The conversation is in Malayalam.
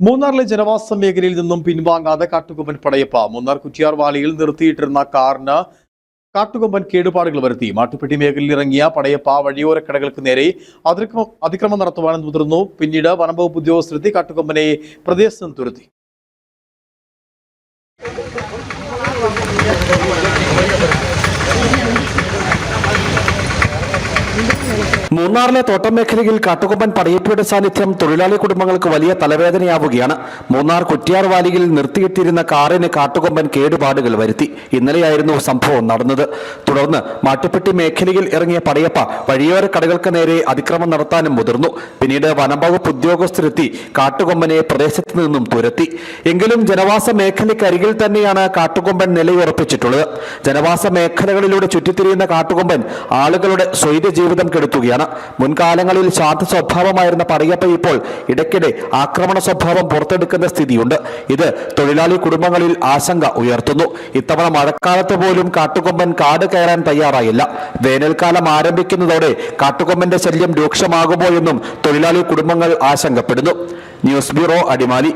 മൂന്നാറിലെ ജനവാസ മേഖലയിൽ നിന്നും പിൻവാങ്ങാതെ കാട്ടുകൊമ്പൻ പടയപ്പ മൂന്നാർ കുറ്റിയാർ വാലിയിൽ നിർത്തിയിട്ടിരുന്ന കാറിന് കാട്ടുകൊമ്പൻ കേടുപാടുകൾ വരുത്തി. മാട്ടുപ്പെട്ടി മേഖലയിൽ ഇറങ്ങിയ പടയപ്പ വഴിയോര കടകൾക്ക് നേരെ അതിക്രമം നടത്തുവാൻ മുതിർന്നു. പിന്നീട് വനംവകുപ്പ് ഉദ്യോഗസ്ഥരെത്തി കാട്ടുകൊമ്പനെ പ്രദേശത്ത് നിന്ന് തുരത്തി. മൂന്നാറിലെ തോട്ടം മേഖലയിൽ കാട്ടുകൊമ്പൻ പടയപ്പയുടെ സാന്നിധ്യം തൊഴിലാളി കുടുംബങ്ങൾക്ക് വലിയ തലവേദനയാവുകയാണ്. മൂന്നാർ കുറ്റിയാർ വാലിയിൽ നിർത്തിയിട്ടിരുന്ന കാറിന് കാട്ടുകൊമ്പൻ കേടുപാടുകൾ വരുത്തി. ഇന്നലെയായിരുന്നു സംഭവം നടന്നത്. തുടർന്ന് മാട്ടുപ്പെട്ടി മേഖലയിൽ ഇറങ്ങിയ പടയപ്പ വഴിയോര കടകൾക്ക് നേരെ അതിക്രമം നടത്താനും മുതിർന്നു. പിന്നീട് വനംവകുപ്പ് ഉദ്യോഗസ്ഥരെത്തി കാട്ടുകൊമ്പനെ പ്രദേശത്ത് നിന്നും തുരത്തി. എങ്കിലും ജനവാസ മേഖലയ്ക്കരികിൽ തന്നെയാണ് കാട്ടുകൊമ്പൻ നിലയുറപ്പിച്ചിട്ടുള്ളത്. ജനവാസ മേഖലകളിലൂടെ ചുറ്റിത്തിരിയുന്ന കാട്ടുകൊമ്പൻ ആളുകളുടെ സ്വൈര്യ ജീവിതം കെടുത്തുകയാണ്. മുൻകാലങ്ങളിൽ ശാന്ത സ്വഭാവമായിരുന്ന പടയപ്പ ഇപ്പോൾ ഇടയ്ക്കിടെ ആക്രമണ സ്വഭാവം പുറത്തെടുക്കുന്ന സ്ഥിതിയുണ്ട്. ഇത് തൊഴിലാളി കുടുംബങ്ങളിൽ ആശങ്ക ഉയർത്തുന്നു. ഇത്തവണ മഴക്കാലത്ത് പോലും കാട്ടുകൊമ്പൻ കാട് കയറാൻ തയ്യാറായില്ല. വേനൽക്കാലം ആരംഭിക്കുന്നതോടെ കാട്ടുകൊമ്പന്റെ ശല്യം രൂക്ഷമാകുമോ എന്നും തൊഴിലാളി കുടുംബങ്ങൾ ആശങ്കപ്പെടുന്നു. News bureau, Adimali.